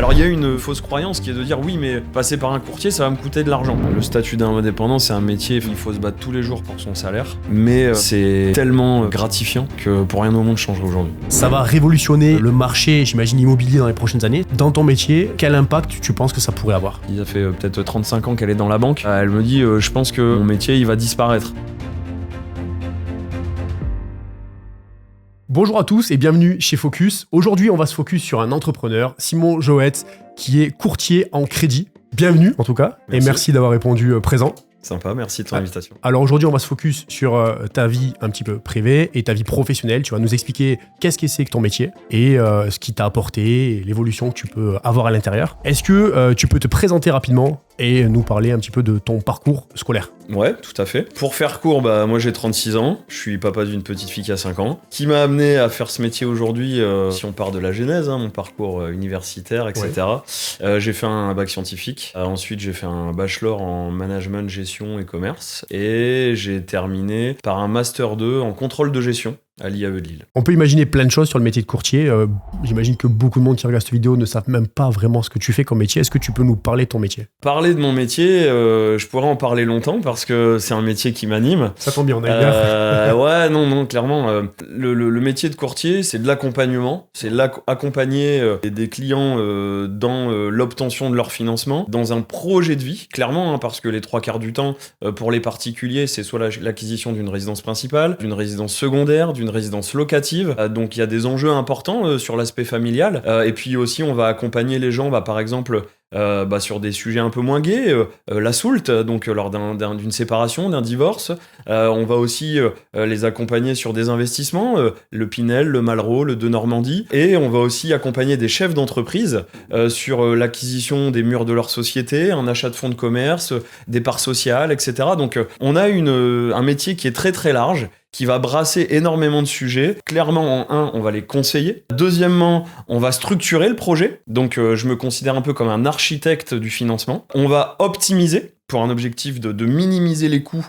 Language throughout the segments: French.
Alors il y a une fausse croyance qui est de dire oui mais passer par un courtier ça va me coûter de l'argent. Le statut d'indépendant c'est un métier, il faut se battre tous les jours pour son salaire, mais c'est tellement gratifiant que pour rien au monde je changerai aujourd'hui. Ça va révolutionner le marché, j'imagine, immobilier dans les prochaines années. Dans ton métier, quel impact tu penses que ça pourrait avoir? Il a fait peut-être 35 ans qu'elle est dans la banque, elle me dit je pense que mon métier il va disparaître. Bonjour à tous et bienvenue chez Focus. Aujourd'hui, on va se focus sur un entrepreneur, Simon Joët, qui est courtier en crédit. Bienvenue en tout cas, Merci. et merci d'avoir répondu présent. Sympa, merci de ton invitation. Alors aujourd'hui, on va se focus sur ta vie un petit peu privée et ta vie professionnelle. Tu vas nous expliquer qu'est-ce que c'est que ton métier et ce qui t'a apporté, et l'évolution que tu peux avoir à l'intérieur. Est-ce que tu peux te présenter rapidement et nous parler un petit peu de ton parcours scolaire? Ouais, tout à fait. Pour faire court, moi j'ai 36 ans, je suis papa d'une petite fille qui a 5 ans, qui m'a amené à faire ce métier aujourd'hui, si on part de la genèse, mon parcours universitaire, etc. Ouais. J'ai fait un bac scientifique, ensuite j'ai fait un bachelor en management, gestion et commerce, et j'ai terminé par un master 2 en contrôle de gestion à l'IAE de Lille. On peut imaginer plein de choses sur le métier de courtier. J'imagine que beaucoup de monde qui regarde cette vidéo ne savent même pas vraiment ce que tu fais comme métier. Est-ce que tu peux nous parler de ton métier? Parler de mon métier, je pourrais en parler longtemps parce que c'est un métier qui m'anime. Ça tombe bien, on a une heure. Ouais, non, clairement. Le métier de courtier, c'est de l'accompagnement. C'est accompagner des clients dans l'obtention de leur financement, dans un projet de vie, clairement, parce que les 3/4 du temps, pour les particuliers, c'est soit l'acquisition d'une résidence principale, d'une résidence secondaire, d'une résidence locative, donc il y a des enjeux importants sur l'aspect familial, et puis aussi on va accompagner les gens, par exemple sur des sujets un peu moins gais, la soulte, donc lors d'une séparation, d'un divorce, on va aussi les accompagner sur des investissements, le Pinel, le Malraux, le De Normandie, et on va aussi accompagner des chefs d'entreprise sur l'acquisition des murs de leur société, un achat de fonds de commerce, des parts sociales, etc. Donc on a un métier qui est très très large, qui va brasser énormément de sujets. Clairement, on va les conseiller. Deuxièmement, on va structurer le projet. Donc, je me considère un peu comme un architecte du financement. On va optimiser pour un objectif de minimiser les coûts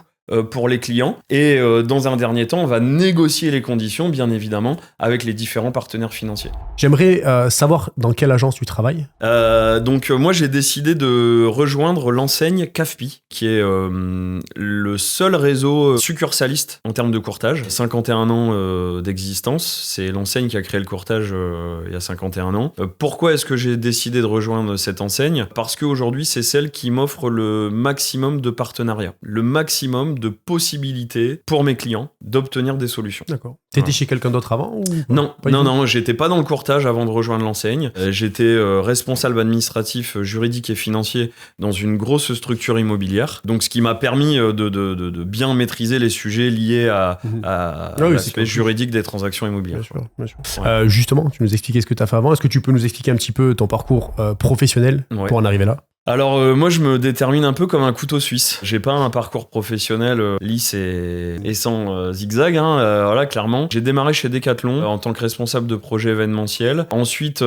pour les clients. Et dans un dernier temps, on va négocier les conditions, bien évidemment, avec les différents partenaires financiers. J'aimerais savoir dans quelle agence tu travailles. Moi, j'ai décidé de rejoindre l'enseigne CAFPI, qui est le seul réseau succursaliste en termes de courtage. 51 ans d'existence. C'est l'enseigne qui a créé le courtage il y a 51 ans. Pourquoi est-ce que j'ai décidé de rejoindre cette enseigne? Parce qu'aujourd'hui, c'est celle qui m'offre le maximum de partenariats, le maximum de possibilités pour mes clients d'obtenir des solutions. D'accord. T'étais chez quelqu'un d'autre avant ou... Non, j'étais pas dans le courtage avant de rejoindre l'enseigne. J'étais responsable administratif, juridique et financier dans une grosse structure immobilière. Donc, ce qui m'a permis de bien maîtriser les sujets liés à l'aspect juridique des transactions immobilières. Bien sûr. Ouais. Justement, tu nous expliquais ce que tu as fait avant. Est-ce que tu peux nous expliquer un petit peu ton parcours professionnel pour en arriver là? Alors moi je me détermine un peu comme un couteau suisse. J'ai pas un parcours professionnel lisse et sans zigzag, voilà, clairement. J'ai démarré chez Decathlon en tant que responsable de projet événementiel. Ensuite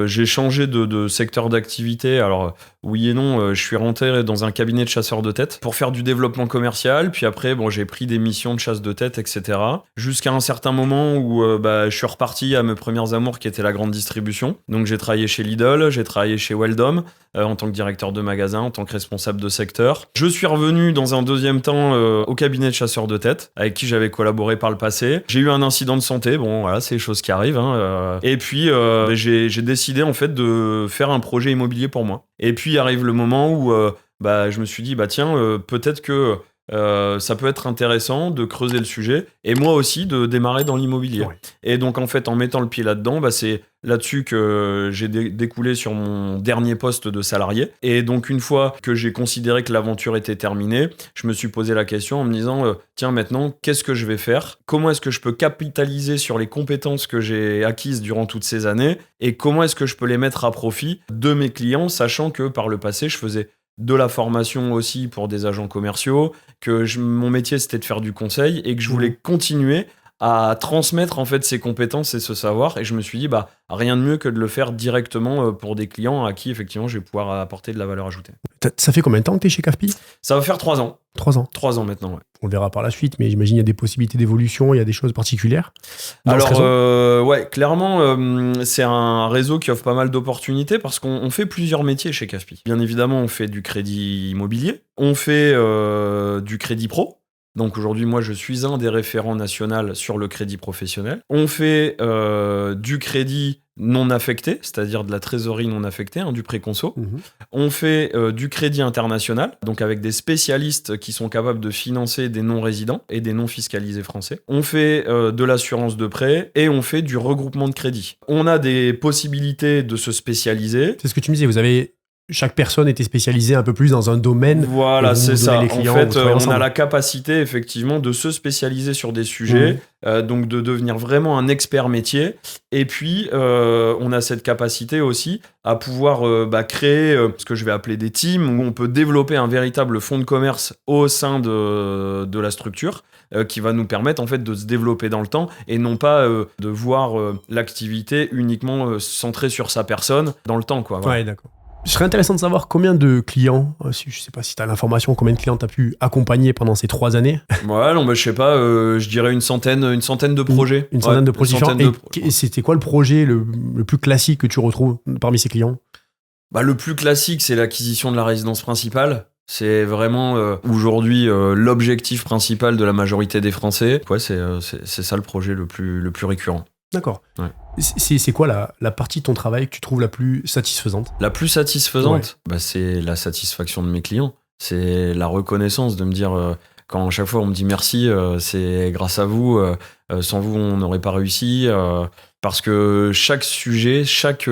j'ai changé de secteur d'activité. Alors oui et non, je suis rentré dans un cabinet de chasseurs de tête pour faire du développement commercial. Puis après j'ai pris des missions de chasse de tête, etc. Jusqu'à un certain moment où je suis reparti à mes premières amours qui étaient la grande distribution. Donc j'ai travaillé chez Lidl, j'ai travaillé chez Weldom en tant que directeur de magasin, en tant que responsable de secteur. Je suis revenu dans un deuxième temps au cabinet de chasseurs de tête, avec qui j'avais collaboré par le passé. J'ai eu un incident de santé, voilà, c'est des choses qui arrivent. Et puis j'ai décidé en fait de faire un projet immobilier pour moi. Et puis arrive le moment où je me suis dit, peut-être que ça peut être intéressant de creuser le sujet et moi aussi de démarrer dans l'immobilier. Ouais. Et donc en fait en mettant le pied là-dedans, c'est là-dessus que j'ai découlé sur mon dernier poste de salarié. Et donc une fois que j'ai considéré que l'aventure était terminée, je me suis posé la question en me disant tiens maintenant qu'est-ce que je vais faire? Comment est-ce que je peux capitaliser sur les compétences que j'ai acquises durant toutes ces années et comment est-ce que je peux les mettre à profit de mes clients, sachant que par le passé je faisais de la formation aussi pour des agents commerciaux, que mon métier c'était de faire du conseil et que je voulais continuer à transmettre en fait ces compétences et ce savoir, et je me suis dit rien de mieux que de le faire directement pour des clients à qui effectivement je vais pouvoir apporter de la valeur ajoutée. Ça fait combien de temps que tu es chez CAFPI? Ça va faire 3 ans. 3 ans. 3 ans maintenant, ouais. On le verra par la suite, mais j'imagine qu'il y a des possibilités d'évolution, il y a des choses particulières. Alors, ouais, clairement, c'est un réseau qui offre pas mal d'opportunités parce qu'on fait plusieurs métiers chez CAFPI. Bien évidemment, on fait du crédit immobilier, on fait du crédit pro. Donc aujourd'hui, moi, je suis un des référents nationaux sur le crédit professionnel. On fait du crédit non affecté, c'est-à-dire de la trésorerie non affectée, du préconso. On fait du crédit international, donc avec des spécialistes qui sont capables de financer des non-résidents et des non-fiscalisés français. On fait de l'assurance de prêt et on fait du regroupement de crédit. On a des possibilités de se spécialiser. C'est ce que tu me disais, chaque personne était spécialisée un peu plus dans un domaine. Voilà, c'est ça. En fait, on a la capacité, effectivement, de se spécialiser sur des sujets, donc de devenir vraiment un expert métier. Et puis, on a cette capacité aussi à pouvoir créer ce que je vais appeler des teams, où on peut développer un véritable fonds de commerce au sein de la structure, qui va nous permettre en fait de se développer dans le temps et non pas de voir l'activité uniquement centrée sur sa personne dans le temps, quoi. Voilà. Ouais, d'accord. Ce serait intéressant de savoir combien de clients, je ne sais pas si tu as l'information, combien de clients tu as pu accompagner pendant ces 3 années. Ouais, non, je sais pas, je dirais une centaine de projets. Une centaine de projets différents. Et c'était quoi le projet le plus classique que tu retrouves parmi ces clients? Le plus classique, c'est l'acquisition de la résidence principale. C'est vraiment aujourd'hui l'objectif principal de la majorité des Français. Ouais, c'est ça le projet le plus récurrent. D'accord. Ouais. C'est quoi la partie de ton travail que tu trouves la plus satisfaisante? La plus satisfaisante, c'est la satisfaction de mes clients. C'est la reconnaissance de me dire, quand à chaque fois on me dit merci, c'est grâce à vous, sans vous on n'aurait pas réussi. Parce que chaque sujet, chaque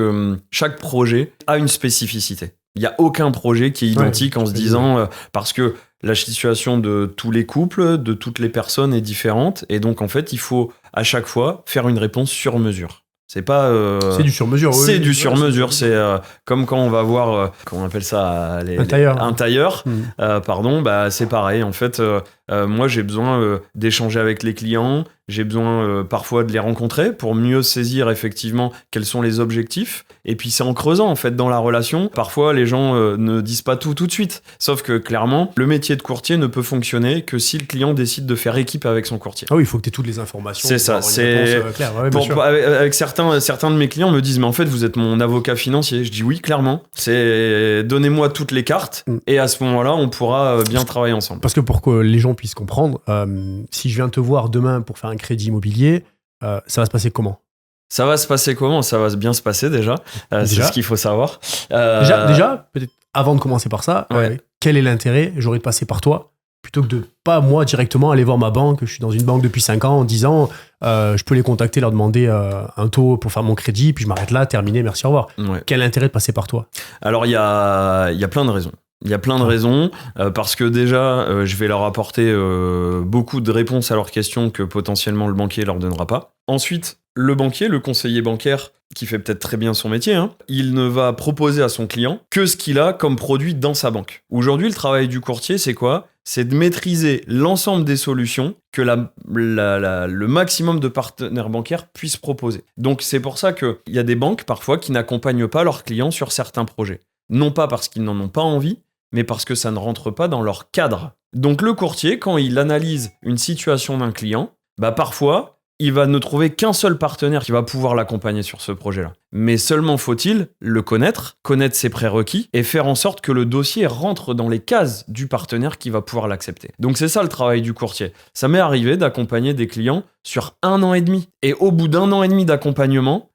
projet a une spécificité. Il n'y a aucun projet qui est identique en se disant, parce que la situation de tous les couples, de toutes les personnes est différente. Et donc, en fait, il faut à chaque fois faire une réponse sur mesure. C'est pas. C'est du sur mesure. C'est du sur mesure. C'est comme quand on va voir, comment on appelle ça, un tailleur. Pardon, c'est pareil. En fait, moi, j'ai besoin d'échanger avec les clients. J'ai besoin parfois de les rencontrer pour mieux saisir effectivement quels sont les objectifs. Et puis c'est en creusant en fait dans la relation. Parfois les gens ne disent pas tout de suite. Sauf que clairement, le métier de courtier ne peut fonctionner que si le client décide de faire équipe avec son courtier. Ah oui, il faut que tu aies toutes les informations. C'est ça. C'est clair. Avec certains de mes clients me disent mais en fait vous êtes mon avocat financier. Je dis oui clairement. C'est donnez-moi toutes les cartes et à ce moment-là on pourra bien travailler ensemble. Parce que pour que les gens puissent comprendre, si je viens te voir demain pour faire un crédit immobilier, ça va se passer comment? Ça va se passer comment? Ça va bien se passer déjà. C'est ce qu'il faut savoir. Déjà, peut-être avant de commencer par ça, quel est l'intérêt, j'aurais de passer par toi, plutôt que de pas moi directement aller voir ma banque? Je suis dans une banque depuis 5 ans en disant je peux les contacter, leur demander un taux pour faire mon crédit, puis je m'arrête là, terminé, merci, au revoir. Quel intérêt de passer par toi? Alors il y a plein de raisons. Il y a plein de raisons, parce que déjà, je vais leur apporter beaucoup de réponses à leurs questions que potentiellement le banquier leur donnera pas. Ensuite, le banquier, le conseiller bancaire, qui fait peut-être très bien son métier, il ne va proposer à son client que ce qu'il a comme produit dans sa banque. Aujourd'hui, le travail du courtier, c'est quoi? C'est de maîtriser l'ensemble des solutions que le maximum de partenaires bancaires puissent proposer. Donc c'est pour ça qu'il y a des banques parfois qui n'accompagnent pas leurs clients sur certains projets. Non pas parce qu'ils n'en ont pas envie, mais parce que ça ne rentre pas dans leur cadre. Donc le courtier, quand il analyse une situation d'un client, parfois, il va ne trouver qu'un seul partenaire qui va pouvoir l'accompagner sur ce projet-là. Mais seulement faut-il le connaître ses prérequis et faire en sorte que le dossier rentre dans les cases du partenaire qui va pouvoir l'accepter. Donc c'est ça le travail du courtier. Ça m'est arrivé d'accompagner des clients sur 1 an et demi. Et au bout d'1 an et demi d'accompagnement,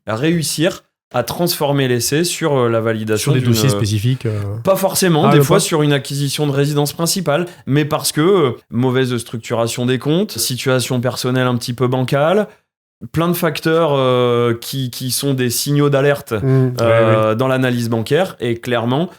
réussir à transformer l'essai sur la validation sur des dossiers spécifiques. Pas forcément, des fois sur une acquisition de résidence principale, mais parce que mauvaise structuration des comptes, situation personnelle un petit peu bancale, plein de facteurs qui sont des signaux d'alerte dans l'analyse bancaire, et clairement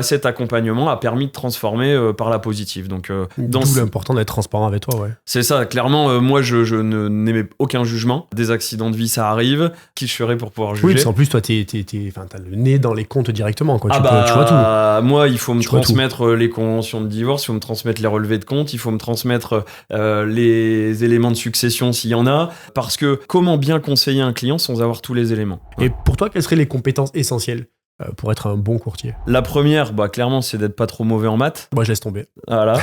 cet accompagnement a permis de transformer par la positive. Donc, d'où l'important d'être transparent avec toi. C'est ça, clairement, moi je n'aimais aucun jugement. Des accidents de vie, ça arrive. Qui je ferais pour pouvoir juger? Oui, parce qu'en plus, toi, t'as le nez dans les comptes directement. Quoi. Tu vois tout. Moi, il faut me transmettre les conventions de divorce, il faut me transmettre les relevés de compte, il faut me transmettre les éléments de succession s'il y en a, parce que comment bien conseiller un client sans avoir tous les éléments? Et pour toi, quelles seraient les compétences essentielles pour être un bon courtier? La première, clairement, c'est d'être pas trop mauvais en maths. Moi, je laisse tomber. Voilà.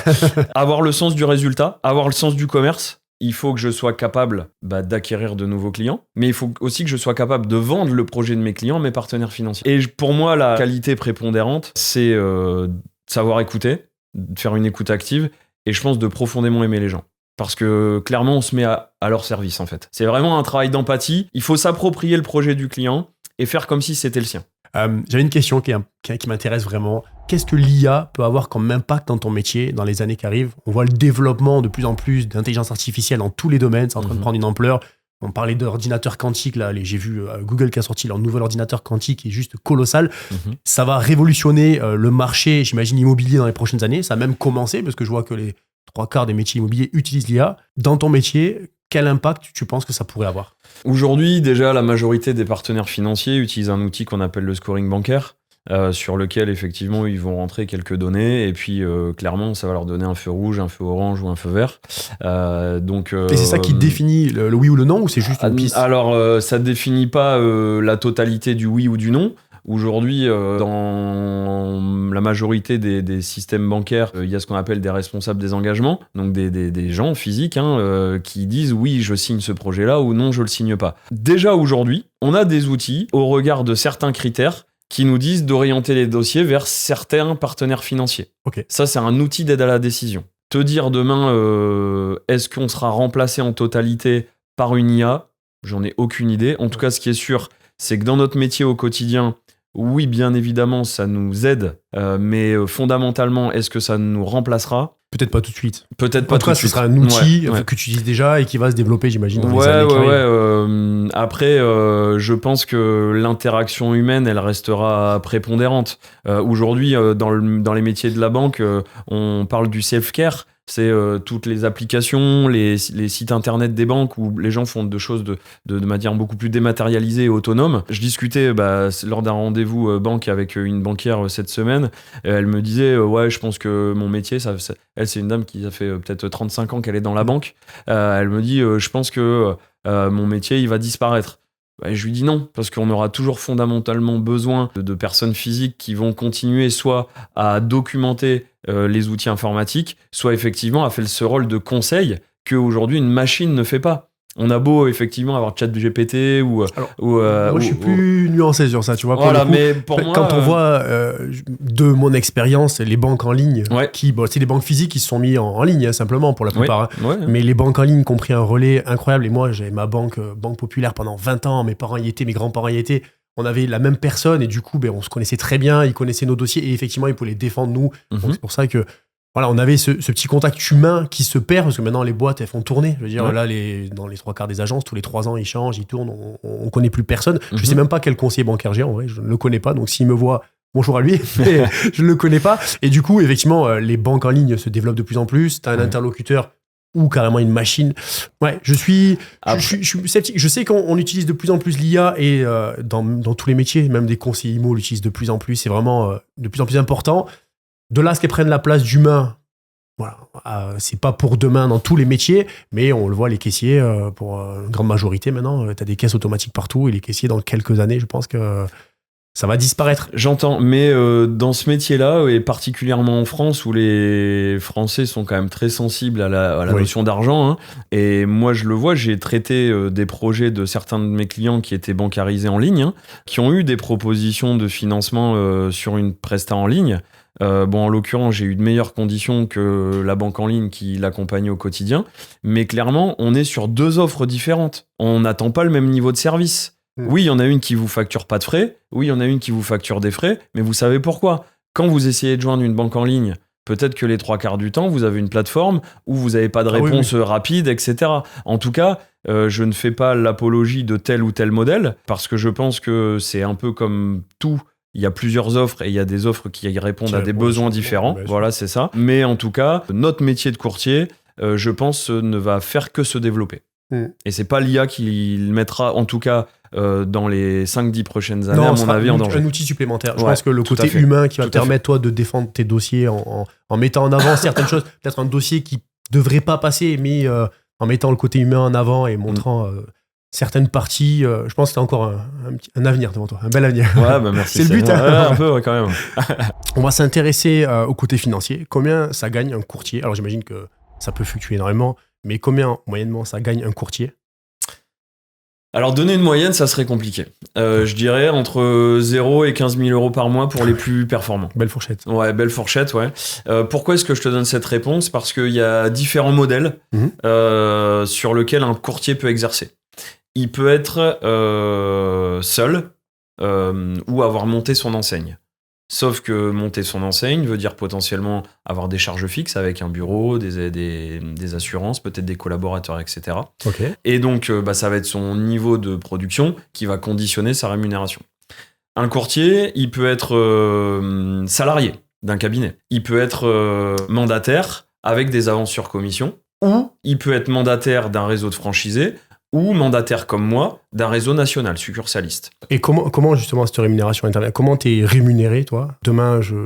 Avoir le sens du résultat, avoir le sens du commerce. Il faut que je sois capable d'acquérir de nouveaux clients, mais il faut aussi que je sois capable de vendre le projet de mes clients à mes partenaires financiers. Et pour moi, la qualité prépondérante, c'est savoir écouter, de faire une écoute active, et je pense de profondément aimer les gens. Parce que clairement, on se met à leur service, en fait. C'est vraiment un travail d'empathie. Il faut s'approprier le projet du client et faire comme si c'était le sien. J'avais une question qui m'intéresse vraiment. Qu'est-ce que l'IA peut avoir comme impact dans ton métier dans les années qui arrivent? On voit le développement de plus en plus d'intelligence artificielle dans tous les domaines. C'est en train de prendre une ampleur. On parlait d'ordinateur quantique. Là, j'ai vu Google qui a sorti leur nouvel ordinateur quantique qui est juste colossal. Ça va révolutionner le marché, j'imagine, immobilier dans les prochaines années. Ça a même commencé parce que je vois que les 3/4 des métiers immobiliers utilisent l'IA. Dans ton métier, quel impact tu penses que ça pourrait avoir? Aujourd'hui, déjà, la majorité des partenaires financiers utilisent un outil qu'on appelle le scoring bancaire, sur lequel, effectivement, ils vont rentrer quelques données, et puis, clairement, ça va leur donner un feu rouge, un feu orange ou un feu vert. Et c'est ça qui définit le oui ou le non, ou c'est juste une piste? Alors, ça ne définit pas la totalité du oui ou du non. Aujourd'hui, dans la majorité des systèmes bancaires, il y a ce qu'on appelle des responsables des engagements, donc des gens physiques qui disent oui, je signe ce projet-là ou non, je le signe pas. Déjà aujourd'hui, on a des outils au regard de certains critères qui nous disent d'orienter les dossiers vers certains partenaires financiers. Okay. Ça, c'est un outil d'aide à la décision. Te dire demain, est-ce qu'on sera remplacé en totalité par une IA? J'en ai aucune idée. En tout cas, ce qui est sûr, c'est que dans notre métier au quotidien, oui, bien évidemment, ça nous aide, mais fondamentalement, est-ce que ça nous remplacera? Peut-être pas tout de suite. Peut-être pas tout de suite. Ce sera un outil que tu utilises déjà et qui va se développer, j'imagine, dans les années qui arrivent. Après, je pense que l'interaction humaine, elle restera prépondérante. Aujourd'hui, dans les métiers de la banque, on parle du self-care. C'est toutes les applications, les sites internet des banques où les gens font des choses de manière beaucoup plus dématérialisée et autonome. Je discutais lors d'un rendez-vous banque avec une banquière cette semaine. Elle me disait ouais, je pense que mon métier, elle, c'est une dame qui a fait peut-être 35 ans qu'elle est dans la banque. Elle me dit je pense que mon métier, il va disparaître. Je lui dis non, parce qu'on aura toujours fondamentalement besoin de personnes physiques qui vont continuer soit à documenter les outils informatiques, soit effectivement à faire ce rôle de conseil qu'aujourd'hui une machine ne fait pas. On a beau effectivement avoir ChatGPT ou... moi je suis plus nuancé sur ça, tu vois. Voilà, mais pour moi... Quand on voit de mon expérience les banques en ligne, c'est des banques physiques qui se sont mis en ligne, simplement pour la plupart. Mais les banques en ligne qui ont pris un relais incroyable. Et moi j'ai ma banque populaire pendant 20 ans, mes parents y étaient, mes grands-parents y étaient. On avait la même personne et du coup on se connaissait très bien, ils connaissaient nos dossiers et effectivement ils pouvaient les défendre nous. Donc c'est pour ça que voilà, on avait ce petit contact humain qui se perd parce que maintenant les boîtes elles font tourner. Je veux dire là dans les 3/4 des agences, tous les 3 ans ils changent, ils tournent, on connaît plus personne. Je sais même pas quel conseiller bancaire j'ai en vrai, je ne le connais pas. Donc s'il me voit, bonjour à lui, mais je ne le connais pas. Et du coup effectivement les banques en ligne se développent de plus en plus. Tu as un interlocuteur ou carrément une machine. Ouais, je suis sceptique. Je sais qu'on utilise de plus en plus l'IA et dans tous les métiers, même des conseillers IMO l'utilisent de plus en plus. C'est vraiment de plus en plus important. De là, ce qu'elles prennent la place d'humain, voilà, c'est pas pour demain dans tous les métiers, mais on le voit, les caissiers, pour une grande majorité maintenant, tu as des caisses automatiques partout et les caissiers, dans quelques années, je pense que ça va disparaître. J'entends, mais dans ce métier-là, et particulièrement en France, où les Français sont quand même très sensibles à la notion d'argent, et moi je le vois, j'ai traité des projets de certains de mes clients qui étaient bancarisés en ligne, qui ont eu des propositions de financement sur une presta en ligne. En l'occurrence, j'ai eu de meilleures conditions que la banque en ligne qui l'accompagnait au quotidien, mais clairement, on est sur 2 offres différentes. On n'attend pas le même niveau de service. Oui, il y en a une qui vous facture pas de frais. Oui, il y en a une qui vous facture des frais. Mais vous savez pourquoi? Quand vous essayez de joindre une banque en ligne, peut-être que les 3/4 du temps, vous avez une plateforme où vous n'avez pas de réponse rapide, etc. En tout cas, je ne fais pas l'apologie de tel ou tel modèle parce que je pense que c'est un peu comme tout. Il y a plusieurs offres et il y a des offres qui répondent à des besoins différents. Voilà, c'est ça. Mais en tout cas, notre métier de courtier, je pense, ne va faire que se développer. Et c'est pas l'IA qui le mettra, en tout cas, dans les 5-10 prochaines années, à mon avis, en danger. Un outil supplémentaire. Je pense que le côté humain qui va te permettre, toi, de défendre tes dossiers en mettant en avant certaines choses, peut-être un dossier qui devrait pas passer, mais en mettant le côté humain en avant et montrant certaines parties, je pense que tu as encore un avenir devant toi, un bel avenir. Ouais, bah merci. C'est le but. Ouais, un peu, ouais, quand même. On va s'intéresser au côté financier. Combien ça gagne un courtier? Alors j'imagine que ça peut fluctuer énormément, mais combien moyennement ça gagne un courtier? Alors, donner une moyenne, ça serait compliqué. Je dirais entre 0 et 15 000 euros par mois pour les plus performants. Belle fourchette. Ouais, belle fourchette, ouais. Pourquoi est-ce que je te donne cette réponse? Parce qu'il y a différents modèles sur lesquels un courtier peut exercer. Il peut être seul ou avoir monté son enseigne. Sauf que monter son enseigne veut dire potentiellement avoir des charges fixes avec un bureau, des assurances, peut-être des collaborateurs, etc. Okay. Et donc, ça va être son niveau de production qui va conditionner sa rémunération. Un courtier, il peut être salarié d'un cabinet. Il peut être mandataire avec des avances sur commission. Ou il peut être mandataire d'un réseau de franchisés ou mandataire comme moi d'un réseau national, succursaliste. Et comment justement cette rémunération intervient? Comment t'es rémunéré, toi? Demain, je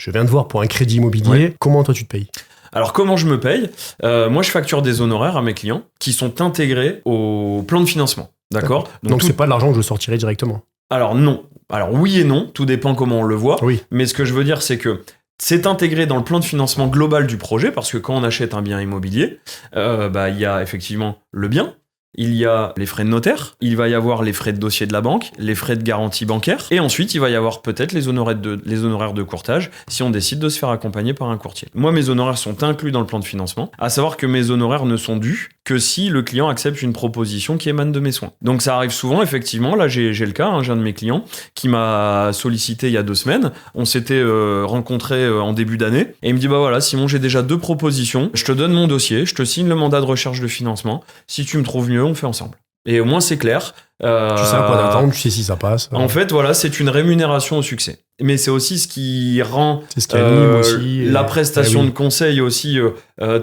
viens te voir pour un crédit immobilier. Ouais. Comment toi tu te payes? Alors comment je me paye? Moi je facture des honoraires à mes clients qui sont intégrés au plan de financement. D'accord. Donc c'est pas de l'argent que je sortirai directement? Alors non. Alors oui et non, tout dépend comment on le voit. Oui. Mais ce que je veux dire, c'est que c'est intégré dans le plan de financement global du projet, parce que quand on achète un bien immobilier, il y a effectivement le bien, il y a les frais de notaire, il va y avoir les frais de dossier de la banque, les frais de garantie bancaire, et ensuite il va y avoir peut-être les honoraires de courtage si on décide de se faire accompagner par un courtier. Moi, mes honoraires sont inclus dans le plan de financement, à savoir que mes honoraires ne sont dus que si le client accepte une proposition qui émane de mes soins. Donc ça arrive souvent, effectivement, là j'ai le cas, j'ai un de mes clients qui m'a sollicité il y a 2 semaines, on s'était rencontrés en début d'année, et il me dit voilà Simon, j'ai déjà 2 propositions, je te donne mon dossier, je te signe le mandat de recherche de financement, si tu me trouves mieux, on fait ensemble. Et au moins c'est clair. Tu sais à quoi t'attendre, tu sais si ça passe. En fait, voilà, c'est une rémunération au succès. Mais c'est aussi ce qui rend aussi, la prestation de conseil aussi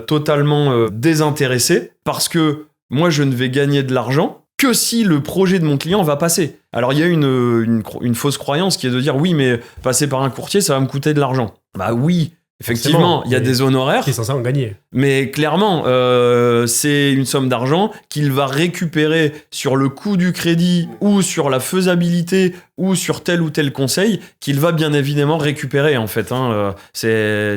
totalement désintéressée, parce que moi, je ne vais gagner de l'argent que si le projet de mon client va passer. Alors, il y a une fausse croyance qui est de dire oui, mais passer par un courtier, ça va me coûter de l'argent. Bah oui. Effectivement, il y a des honoraires. Qui est censé en gagner. Mais clairement, c'est une somme d'argent qu'il va récupérer sur le coût du crédit ou sur la faisabilité ou sur tel ou tel conseil qu'il va bien évidemment récupérer en fait. C'est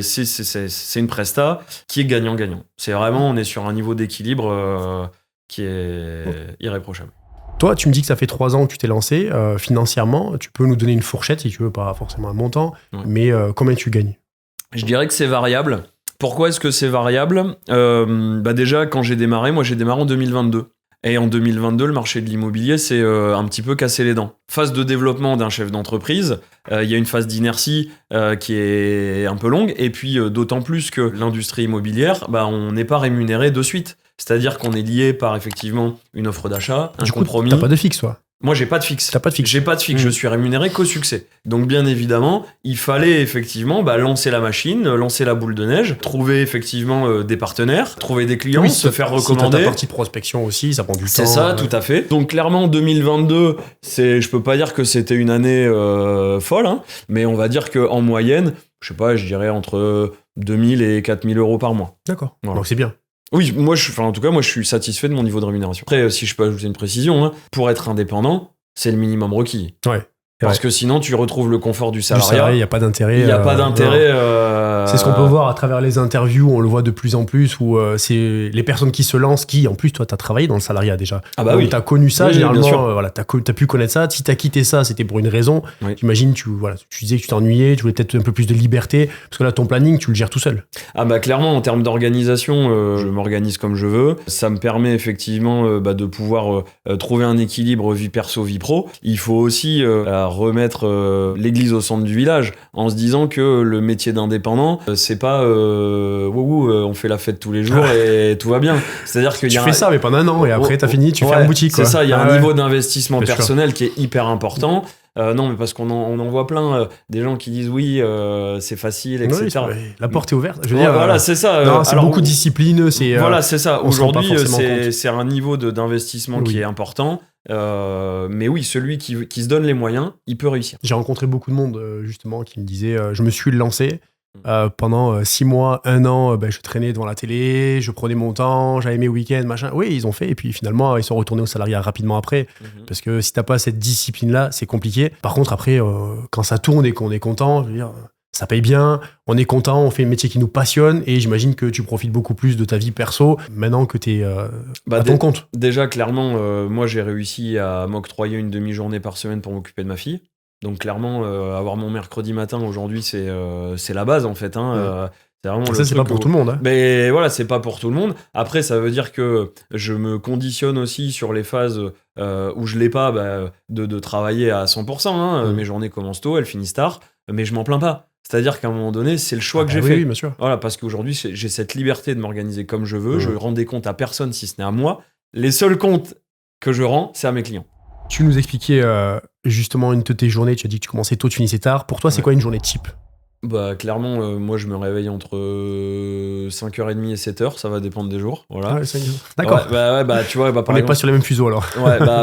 une presta qui est gagnant-gagnant. C'est vraiment, on est sur un niveau d'équilibre qui est irréprochable. Toi, tu me dis que ça fait 3 ans que tu t'es lancé. Financièrement, tu peux nous donner une fourchette si tu veux, pas forcément un montant, mais combien tu gagnes? Je dirais que c'est variable. Pourquoi est-ce que c'est variable? Déjà, quand j'ai démarré, moi j'ai démarré en 2022. Et en 2022, le marché de l'immobilier s'est un petit peu cassé les dents. Phase de développement d'un chef d'entreprise, il y a une phase d'inertie qui est un peu longue, et puis d'autant plus que l'industrie immobilière, on n'est pas rémunéré de suite. C'est-à-dire qu'on est lié par effectivement une offre d'achat, un compromis. T'as pas de fixe, toi? Moi, j'ai pas de fixe. T'as pas de fixe. J'ai pas de fixe. Je suis rémunéré qu'au succès. Donc, bien évidemment, il fallait effectivement lancer la machine, lancer la boule de neige, trouver effectivement des partenaires, trouver des clients, se faire recommander. Si t'as ta partie de prospection aussi, ça prend du temps. C'est ça, tout à fait. Donc, clairement, 2022, je peux pas dire que c'était une année folle, mais on va dire qu'en moyenne, je dirais entre 2000 et 4000 euros par mois. D'accord. Voilà. Donc, c'est bien. Oui, en tout cas, je suis satisfait de mon niveau de rémunération. Après, si je peux ajouter une précision, pour être indépendant, c'est le minimum requis. Ouais. Parce que sinon, tu retrouves le confort du salariat. Il n'y a pas d'intérêt. Il n'y a pas d'intérêt. C'est ce qu'on peut voir à travers les interviews, on le voit de plus en plus, où c'est les personnes qui se lancent, qui, en plus, toi, tu as travaillé dans le salariat déjà. Ah bah oui. Tu as connu ça, oui, généralement, tu as pu connaître ça. Si tu as quitté ça, c'était pour une raison. Oui. J'imagine, tu disais que tu t'ennuyais, tu voulais peut-être un peu plus de liberté, parce que là, ton planning, tu le gères tout seul. Ah bah clairement, en termes d'organisation, je m'organise comme je veux. Ça me permet effectivement de pouvoir trouver un équilibre vie perso, vie pro. Il faut aussi remettre l'église au centre du village, en se disant que le métier d'indépendant, c'est pas on fait la fête tous les jours et tout va bien. C'est-à-dire que tu fais ça mais pendant un an et après t'as fini, tu fais une boutique. C'est ça, il y a un niveau d'investissement personnel qui est hyper important. Non, mais parce qu'on en voit plein des gens qui disent oui, c'est facile, etc. Oui, la porte est ouverte. Je veux dire, voilà, c'est ça. Non, c'est beaucoup de discipline. Voilà, c'est ça. Aujourd'hui, c'est un niveau d'investissement qui est important. Mais oui, celui qui se donne les moyens, il peut réussir. J'ai rencontré beaucoup de monde justement qui me disait je me suis lancé Pendant 6 mois, 1 an, je traînais devant la télé, je prenais mon temps, j'avais mes week-ends, machin. Oui, ils ont fait. Et puis finalement, ils sont retournés au salariat rapidement après. Parce que si t'as pas cette discipline-là, c'est compliqué. Par contre, après, quand ça tourne et qu'on est content, je veux dire, ça paye bien, on est content, on fait un métier qui nous passionne. Et j'imagine que tu profites beaucoup plus de ta vie perso maintenant que t'es à ton compte. Déjà, clairement, moi, j'ai réussi à m'octroyer une demi-journée par semaine pour m'occuper de ma fille. Donc clairement, avoir mon mercredi matin aujourd'hui, c'est la base en fait. C'est vraiment ça, c'est pas pour tout le monde. Hein. Mais voilà, c'est pas pour tout le monde. Après, ça veut dire que je me conditionne aussi sur les phases où je l'ai pas, de travailler à 100%. Mes journées commencent tôt, elles finissent tard, mais je m'en plains pas. C'est-à-dire qu'à un moment donné, c'est le choix que j'ai fait. Oui, bien sûr. Voilà, parce qu'aujourd'hui, j'ai cette liberté de m'organiser comme je veux. Je rends des comptes à personne si ce n'est à moi. Les seuls comptes que je rends, c'est à mes clients. Tu nous expliquais justement une de tes journées, tu as dit que tu commençais tôt, tu finissais tard. Pour toi, c'est quoi une journée type ? Clairement, moi je me réveille entre 5h30 et 7h, ça va dépendre des jours. Voilà. D'accord. Tu vois, on n'est pas sur les mêmes fuseaux alors.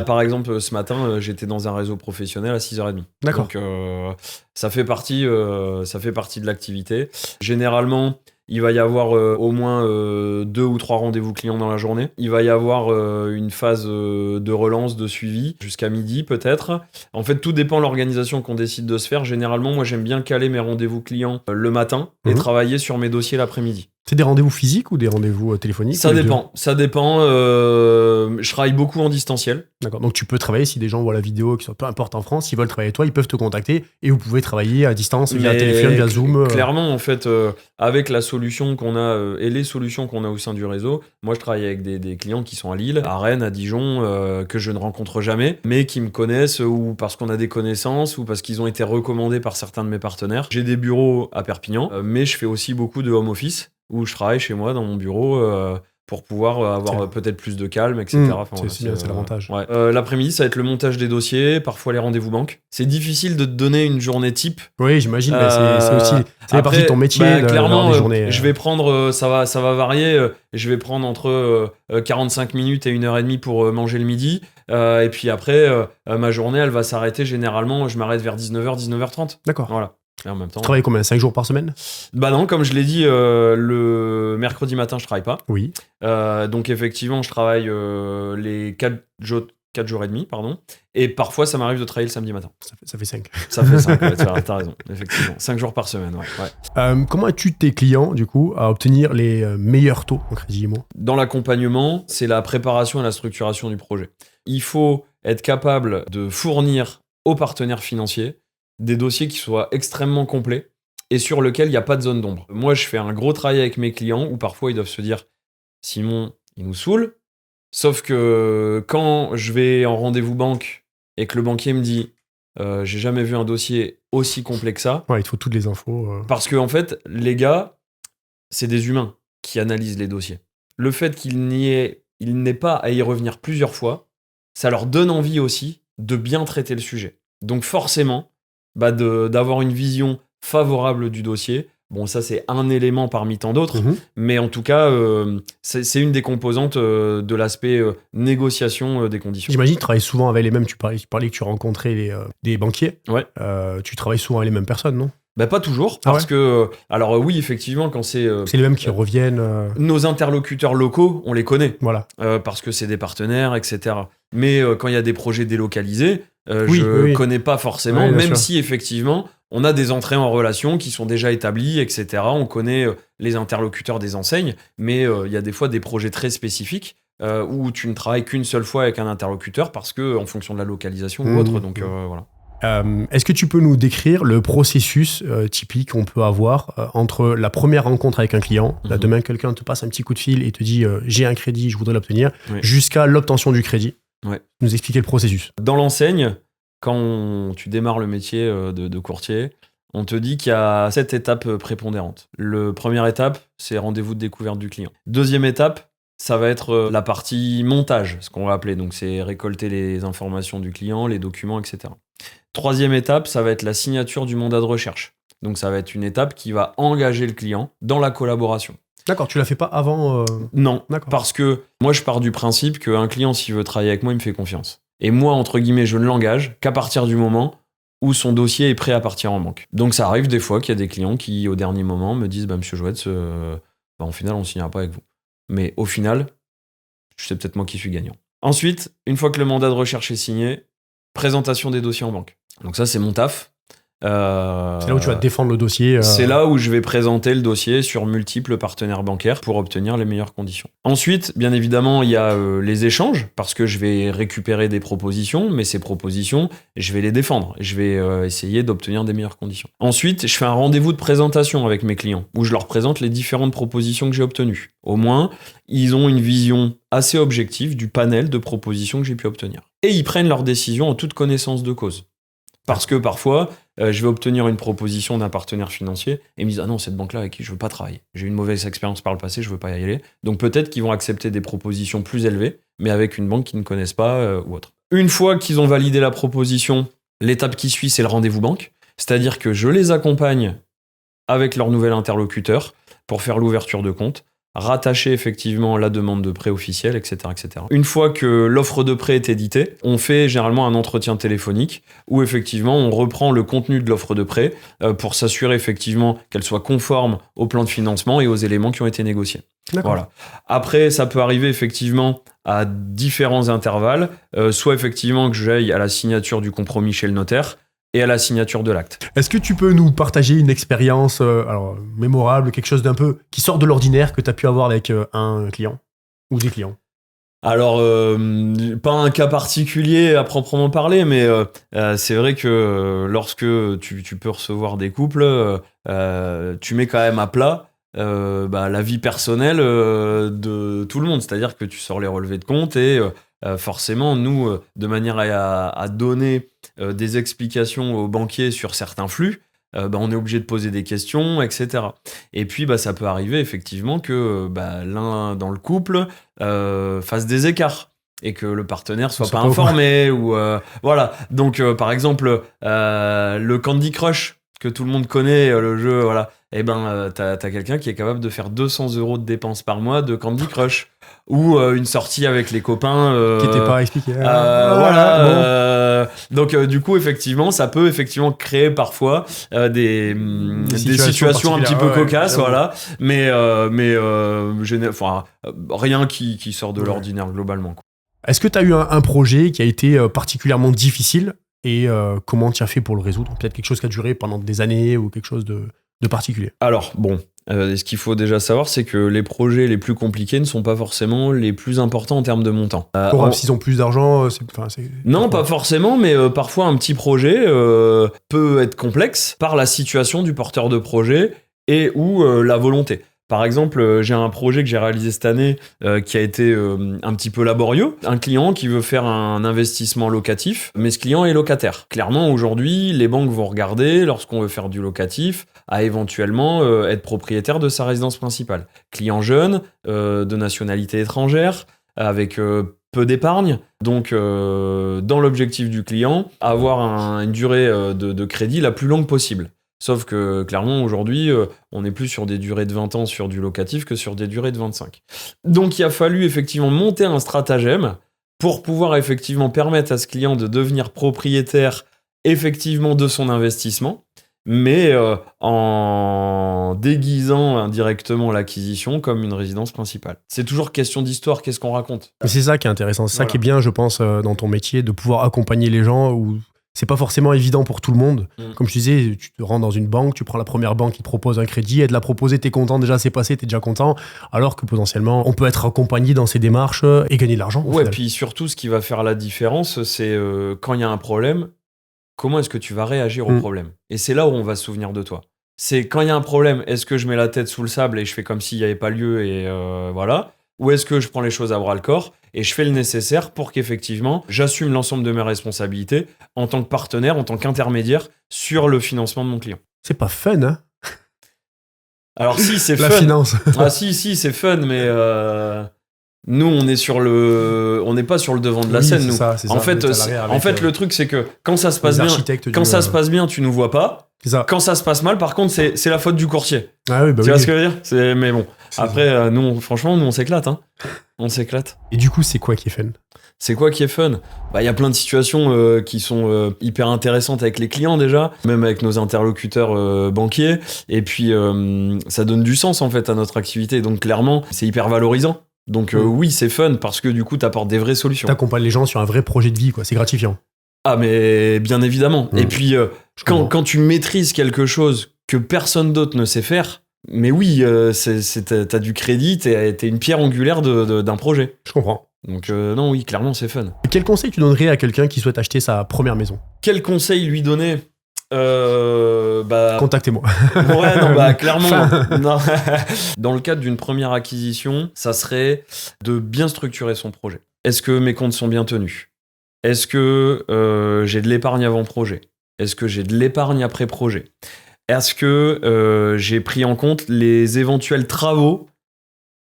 Par exemple, ce matin, j'étais dans un réseau professionnel à 6h30. D'accord. Donc ça fait partie de l'activité. Généralement, il va y avoir au moins 2 ou 3 rendez-vous clients dans la journée. Il va y avoir une phase de relance, de suivi, jusqu'à midi peut-être. En fait, tout dépend de l'organisation qu'on décide de se faire. Généralement, moi, j'aime bien caler mes rendez-vous clients le matin et travailler sur mes dossiers l'après-midi. C'est des rendez-vous physiques ou des rendez-vous téléphoniques ? Ça dépend. Je travaille beaucoup en distanciel. D'accord. Donc tu peux travailler si des gens voient la vidéo, qui sont peu importe en France, s'ils veulent travailler avec toi, ils peuvent te contacter et vous pouvez travailler à distance via téléphone, via Zoom. Clairement, en fait, avec la solution qu'on a et les solutions qu'on a au sein du réseau, moi je travaille avec des clients qui sont à Lille, à Rennes, à Dijon, que je ne rencontre jamais, mais qui me connaissent ou parce qu'on a des connaissances ou parce qu'ils ont été recommandés par certains de mes partenaires. J'ai des bureaux à Perpignan, mais je fais aussi beaucoup de home office où je travaille chez moi dans mon bureau pour pouvoir avoir peut-être plus de calme, etc. C'est l'avantage. Ouais. L'après-midi, ça va être le montage des dossiers, parfois les rendez-vous banques. C'est difficile de te donner une journée type. Oui, j'imagine. C'est aussi partie de ton métier. Clairement, journées, je vais prendre, ça va varier. Je vais prendre entre 45 minutes et 1h30 pour manger le midi. Et puis après, ma journée, elle va s'arrêter généralement. Je m'arrête vers 19h, 19h30. D'accord. Voilà. Et en même temps, tu travailles combien ? 5 jours par semaine ? Non, comme je l'ai dit, le mercredi matin, je travaille pas. Oui. Donc effectivement, je travaille les 4 jours et demi, pardon. Et parfois, ça m'arrive de travailler le samedi matin. Ça fait 5. Ça fait 5, t'as raison, effectivement. 5 jours par semaine, ouais. Comment as-tu tes clients, du coup, à obtenir les meilleurs taux en crédit IMO ? Dans l'accompagnement, c'est la préparation et la structuration du projet. Il faut être capable de fournir aux partenaires financiers des dossiers qui soient extrêmement complets et sur lesquels il n'y a pas de zone d'ombre. Moi, je fais un gros travail avec mes clients où parfois ils doivent se dire « Simon, il nous saoule ». Sauf que quand je vais en rendez-vous banque et que le banquier me dit j'ai jamais vu un dossier aussi complet que ça. Ouais, il te faut toutes les infos. Parce que en fait, les gars, c'est des humains qui analysent les dossiers. Le fait qu'il n'ait pas à y revenir plusieurs fois, ça leur donne envie aussi de bien traiter le sujet. Donc forcément, d'avoir une vision favorable du dossier. Bon, ça, c'est un élément parmi tant d'autres, mais en tout cas, c'est une des composantes de l'aspect négociation des conditions. J'imagine que tu travailles souvent avec les mêmes, tu parlais que tu rencontrais des banquiers. Ouais. Tu travailles souvent avec les mêmes personnes, non ? Pas toujours, parce que... Alors oui, effectivement, quand c'est... c'est les mêmes qui reviennent. Nos interlocuteurs locaux, on les connaît. Voilà. Parce que c'est des partenaires, etc. Mais quand il y a des projets délocalisés, je connais pas forcément, même si effectivement... On a des entrées en relation qui sont déjà établies, etc. On connaît les interlocuteurs des enseignes, mais il y a des fois des projets très spécifiques où tu ne travailles qu'une seule fois avec un interlocuteur parce que en fonction de la localisation ou autre. Donc voilà. Est-ce que tu peux nous décrire le processus typique qu'on peut avoir entre la première rencontre avec un client, là, demain quelqu'un te passe un petit coup de fil et te dit j'ai un crédit, je voudrais l'obtenir, jusqu'à l'obtention du crédit. Nous expliquer le processus. Dans l'enseigne, quand tu démarres le métier de courtier, on te dit qu'il y a 7 étapes prépondérantes. La première étape, c'est rendez-vous de découverte du client. Deuxième étape, ça va être la partie montage, ce qu'on va appeler. Donc, c'est récolter les informations du client, les documents, etc. Troisième étape, ça va être la signature du mandat de recherche. Donc, ça va être une étape qui va engager le client dans la collaboration. D'accord, tu la fais pas avant Non, parce que moi, je pars du principe qu'un client, s'il veut travailler avec moi, il me fait confiance. Et moi, entre guillemets, je ne l'engage qu'à partir du moment où son dossier est prêt à partir en banque. Donc ça arrive des fois qu'il y a des clients qui, au dernier moment, me disent Monsieur Jouette, au final, on ne signera pas avec vous. Mais au final, c'est peut-être moi qui suis gagnant. Ensuite, une fois que le mandat de recherche est signé, présentation des dossiers en banque. Donc ça, c'est mon taf. C'est là où tu vas défendre le dossier. C'est là où je vais présenter le dossier sur multiples partenaires bancaires pour obtenir les meilleures conditions. Ensuite, bien évidemment, il y a les échanges, parce que je vais récupérer des propositions, mais ces propositions, je vais les défendre. Je vais essayer d'obtenir des meilleures conditions. Ensuite, je fais un rendez-vous de présentation avec mes clients, où je leur présente les différentes propositions que j'ai obtenues. Au moins, ils ont une vision assez objective du panel de propositions que j'ai pu obtenir. Et ils prennent leurs décisions en toute connaissance de cause. Parce que parfois, je vais obtenir une proposition d'un partenaire financier et ils me disent « Ah non, cette banque-là avec qui je veux pas travailler. J'ai eu une mauvaise expérience par le passé, je veux pas y aller. » Donc peut-être qu'ils vont accepter des propositions plus élevées, mais avec une banque qu'ils ne connaissent pas ou autre. Une fois qu'ils ont validé la proposition, l'étape qui suit, c'est le rendez-vous banque. C'est-à-dire que je les accompagne avec leur nouvel interlocuteur pour faire l'ouverture de compte, rattacher effectivement la demande de prêt officielle, etc., etc. Une fois que l'offre de prêt est éditée, on fait généralement un entretien téléphonique où effectivement on reprend le contenu de l'offre de prêt pour s'assurer effectivement qu'elle soit conforme au plan de financement et aux éléments qui ont été négociés. D'accord. Voilà. Après, ça peut arriver effectivement à différents intervalles, soit effectivement que j'aille à la signature du compromis chez le notaire, et à la signature de l'acte. Est-ce que tu peux nous partager une expérience mémorable, quelque chose d'un peu qui sort de l'ordinaire que tu as pu avoir avec un client ou des clients? Alors, pas un cas particulier à proprement parler, mais c'est vrai que lorsque tu peux recevoir des couples, tu mets quand même à plat la vie personnelle de tout le monde. C'est-à-dire que tu sors les relevés de compte et forcément, nous, de manière à donner des explications aux banquiers sur certains flux, on est obligé de poser des questions, etc. Et puis, ça peut arriver effectivement que l'un dans le couple fasse des écarts et que le partenaire soit pas informé. Ou, voilà. Donc, par exemple, le Candy Crush, que tout le monde connaît, le jeu, voilà. T'as quelqu'un qui est capable de faire 200 € de dépenses par mois de Candy Crush. Ou une sortie avec les copains. Qui n'était pas expliqué. Donc, du coup, effectivement, ça peut effectivement créer parfois des situations un petit peu cocasses, voilà. Mais rien qui sort de l'ordinaire globalement, quoi. Est-ce que tu as eu un projet qui a été particulièrement difficile et comment tu as fait pour le résoudre? Peut-être quelque chose qui a duré pendant des années ou quelque chose de particulier. Alors, ce qu'il faut déjà savoir, c'est que les projets les plus compliqués ne sont pas forcément les plus importants en termes de montant. S'ils ont plus d'argent, non, pas forcément, mais parfois un petit projet peut être complexe par la situation du porteur de projet et ou la volonté. Par exemple, j'ai un projet que j'ai réalisé cette année qui a été un petit peu laborieux. Un client qui veut faire un investissement locatif, mais ce client est locataire. Clairement, aujourd'hui, les banques vont regarder, lorsqu'on veut faire du locatif, à éventuellement être propriétaire de sa résidence principale. Client jeune, de nationalité étrangère, avec peu d'épargne. Donc, dans l'objectif du client, avoir une durée de crédit la plus longue possible. Sauf que, clairement, aujourd'hui, on est plus sur des durées de 20 ans sur du locatif que sur des durées de 25. Donc, il a fallu effectivement monter un stratagème pour pouvoir effectivement permettre à ce client de devenir propriétaire effectivement de son investissement, mais en déguisant indirectement l'acquisition comme une résidence principale. C'est toujours question d'histoire, qu'est-ce qu'on raconte. C'est ça qui est intéressant, c'est ça qui est bien, je pense, dans ton métier, de pouvoir accompagner les gens où c'est pas forcément évident pour tout le monde. Comme je disais, tu te rends dans une banque, tu prends la première banque qui te propose un crédit, et de la proposer, t'es content, déjà c'est passé, t'es déjà content, alors que potentiellement, on peut être accompagné dans ces démarches et gagner de l'argent. Ouais, puis surtout, ce qui va faire la différence, c'est quand il y a un problème, comment est-ce que tu vas réagir au problème? Et c'est là où on va se souvenir de toi. C'est quand il y a un problème, est-ce que je mets la tête sous le sable et je fais comme s'il n'y avait pas lieu et voilà? Ou est-ce que je prends les choses à bras-le-corps et je fais le nécessaire pour qu'effectivement, j'assume l'ensemble de mes responsabilités en tant que partenaire, en tant qu'intermédiaire sur le financement de mon client? C'est pas fun, hein? Alors si, c'est fun. La finance. Ah si, c'est fun, mais nous, on n'est pas sur le devant de la scène, nous. C'est ça, en fait, le truc, c'est que quand ça se passe bien, tu nous vois pas. Quand ça se passe mal, par contre, c'est la faute du courtier. Ah oui, tu vois ce que je veux dire? Mais bon, après, nous, franchement, on s'éclate. Hein. On s'éclate. Et du coup, c'est quoi qui est fun? C'est quoi qui est fun? Il y a plein de situations qui sont hyper intéressantes avec les clients déjà, même avec nos interlocuteurs banquiers. Et puis, ça donne du sens en fait à notre activité. Donc clairement, c'est hyper valorisant. Donc oui, c'est fun parce que du coup, t'apportes des vraies solutions. T'accompagnes les gens sur un vrai projet de vie, quoi. C'est gratifiant. Ah mais bien évidemment. Et puis, quand tu maîtrises quelque chose que personne d'autre ne sait faire, mais oui, t'as du crédit, t'es une pierre angulaire d'un projet. Je comprends. Donc non, oui, clairement, c'est fun. Quel conseil tu donnerais à quelqu'un qui souhaite acheter sa première maison? Quel conseil lui donner? Contactez-moi. Ouais, non, clairement. Non. Dans le cadre d'une première acquisition, ça serait de bien structurer son projet. Est-ce que mes comptes sont bien tenus? Est-ce que j'ai de l'épargne avant projet? Est-ce que j'ai de l'épargne après projet? Est-ce que j'ai pris en compte les éventuels travaux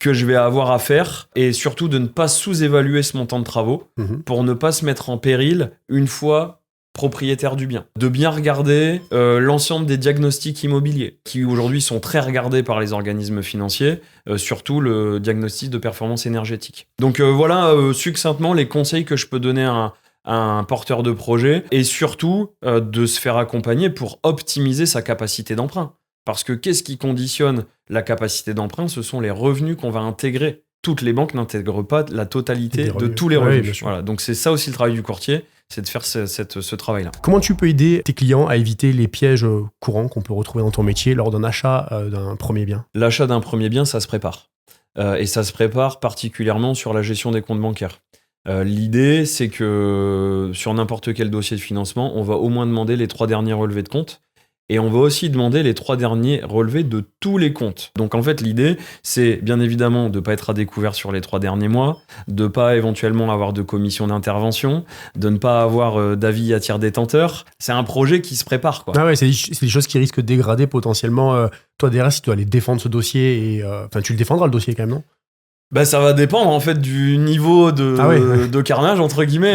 que je vais avoir à faire, et surtout de ne pas sous-évaluer ce montant de travaux pour ne pas se mettre en péril une fois propriétaire du bien. De bien regarder l'ensemble des diagnostics immobiliers qui aujourd'hui sont très regardés par les organismes financiers, surtout le diagnostic de performance énergétique. Donc voilà succinctement les conseils que je peux donner à un porteur de projet, et surtout de se faire accompagner pour optimiser sa capacité d'emprunt. Parce que qu'est-ce qui conditionne la capacité d'emprunt? Ce sont les revenus qu'on va intégrer. Toutes les banques n'intègrent pas la totalité de tous les revenus. Oui, voilà. Donc c'est ça aussi le travail du courtier, c'est de faire ce travail-là. Comment tu peux aider tes clients à éviter les pièges courants qu'on peut retrouver dans ton métier lors d'un achat d'un premier bien? L'achat d'un premier bien, ça se prépare. Et ça se prépare particulièrement sur la gestion des comptes bancaires. L'idée, c'est que sur n'importe quel dossier de financement, on va au moins demander les 3 derniers relevés de compte. Et on va aussi demander les 3 derniers relevés de tous les comptes. Donc en fait, l'idée, c'est bien évidemment de ne pas être à découvert sur les 3 derniers mois, de ne pas éventuellement avoir de commission d'intervention, de ne pas avoir d'avis à tiers détenteur. C'est un projet qui se prépare, quoi. Ah ouais, c'est des choses qui risquent de dégrader potentiellement. Toi, derrière, si tu dois aller défendre ce dossier, et tu le défendras le dossier quand même, non? Ça va dépendre en fait du niveau de carnage entre guillemets.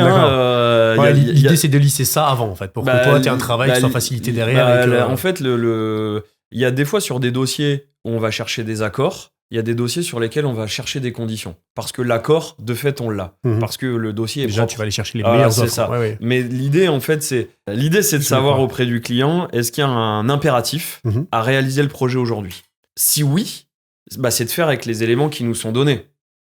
L'idée c'est de lisser ça avant en fait, pour que toi tu aies un travail qui soit facilité derrière. En fait, il y a des fois sur des dossiers où on va chercher des accords, il y a des dossiers sur lesquels on va chercher des conditions. Parce que l'accord, de fait, on l'a. Parce que le dossier est déjà propre. Tu vas aller chercher les meilleures offres. C'est ça. Ouais. Mais l'idée en fait, c'est de savoir auprès du client, est-ce qu'il y a un impératif à réaliser le projet aujourd'hui? Si oui, c'est de faire avec les éléments qui nous sont donnés.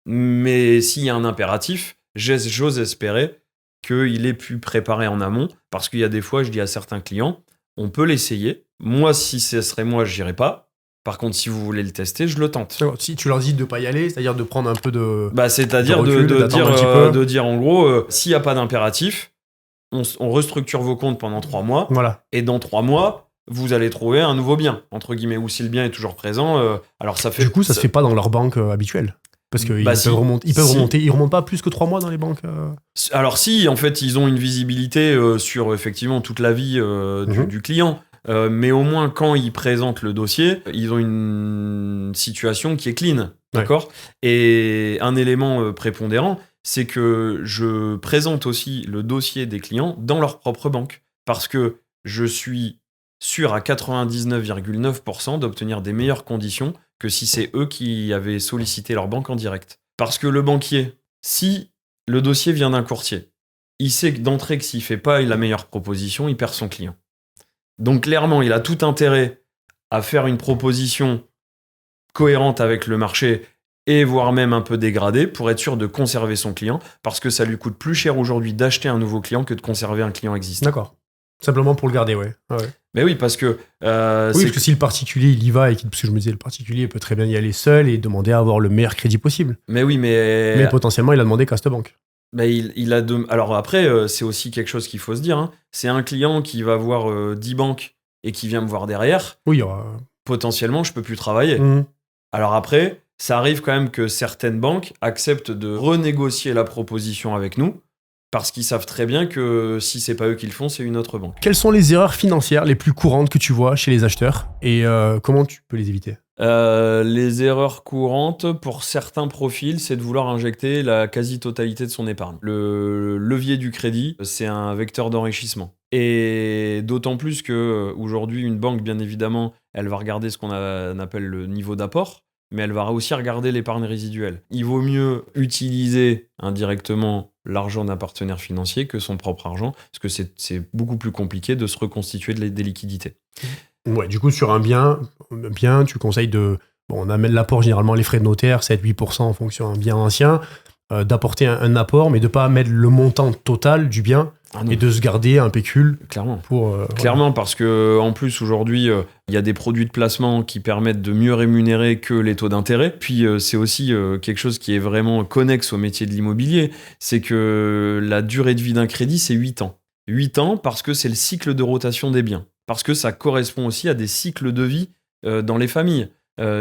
Mais s'il y a un impératif, j'ose espérer qu'il est pu préparer en amont, parce qu'il y a des fois, je dis à certains clients, on peut l'essayer. Moi, si ce serait moi, je n'irai pas. Par contre, si vous voulez le tester, je le tente. Si tu leur dis de ne pas y aller, c'est-à-dire de prendre un peu de... c'est-à-dire de dire en gros, s'il n'y a pas d'impératif, on restructure vos comptes pendant 3 mois, et dans 3 mois... vous allez trouver un nouveau bien, entre guillemets, ou si le bien est toujours présent. Alors ça fait. Du coup, ça se fait pas dans leur banque habituelle. Parce qu'ils peuvent remonter. Ils remontent pas plus que 3 mois dans les banques. Alors si, en fait, ils ont une visibilité sur effectivement toute la vie du client. Mais au moins, quand ils présentent le dossier, ils ont une situation qui est clean. D'accord ? Et un élément prépondérant, c'est que je présente aussi le dossier des clients dans leur propre banque. Parce que je suis sûr à 99,9% d'obtenir des meilleures conditions que si c'est eux qui avaient sollicité leur banque en direct. Parce que le banquier, si le dossier vient d'un courtier, il sait d'entrée que s'il ne fait pas la meilleure proposition, il perd son client. Donc clairement, il a tout intérêt à faire une proposition cohérente avec le marché et voire même un peu dégradée pour être sûr de conserver son client, parce que ça lui coûte plus cher aujourd'hui d'acheter un nouveau client que de conserver un client existant. D'accord. Simplement pour le garder, ouais. Mais oui, parce que... parce que si le particulier, il y va, parce que je me disais, le particulier peut très bien y aller seul et demander à avoir le meilleur crédit possible. Mais oui, mais potentiellement, il a demandé qu'à cette banque. Alors après, c'est aussi quelque chose qu'il faut se dire. Hein. C'est un client qui va voir 10 banques et qui vient me voir derrière. Oui, potentiellement, je peux plus travailler. Alors après, ça arrive quand même que certaines banques acceptent de renégocier la proposition avec nous, parce qu'ils savent très bien que si c'est pas eux qui le font, c'est une autre banque. Quelles sont les erreurs financières les plus courantes que tu vois chez les acheteurs et comment tu peux les éviter? Les erreurs courantes pour certains profils, c'est de vouloir injecter la quasi-totalité de son épargne. Le levier du crédit, c'est un vecteur d'enrichissement. Et d'autant plus que aujourd'hui, une banque, bien évidemment, elle va regarder ce qu'on appelle le niveau d'apport, mais elle va aussi regarder l'épargne résiduelle. Il vaut mieux utiliser indirectement l'argent d'un partenaire financier que son propre argent, parce que c'est beaucoup plus compliqué de se reconstituer des liquidités. Ouais, du coup, sur un bien, tu conseilles de... Bon, on amène l'apport généralement les frais de notaire, 7-8% en fonction d'un bien ancien, d'apporter un apport, mais de ne pas mettre le montant total du bien et de se garder un pécule. Clairement. Pour, Clairement, parce que en plus, aujourd'hui, il y a des produits de placement qui permettent de mieux rémunérer que les taux d'intérêt. Puis, c'est aussi quelque chose qui est vraiment connexe au métier de l'immobilier, c'est que la durée de vie d'un crédit, c'est 8 ans. 8 ans parce que c'est le cycle de rotation des biens. Parce que ça correspond aussi à des cycles de vie dans les familles.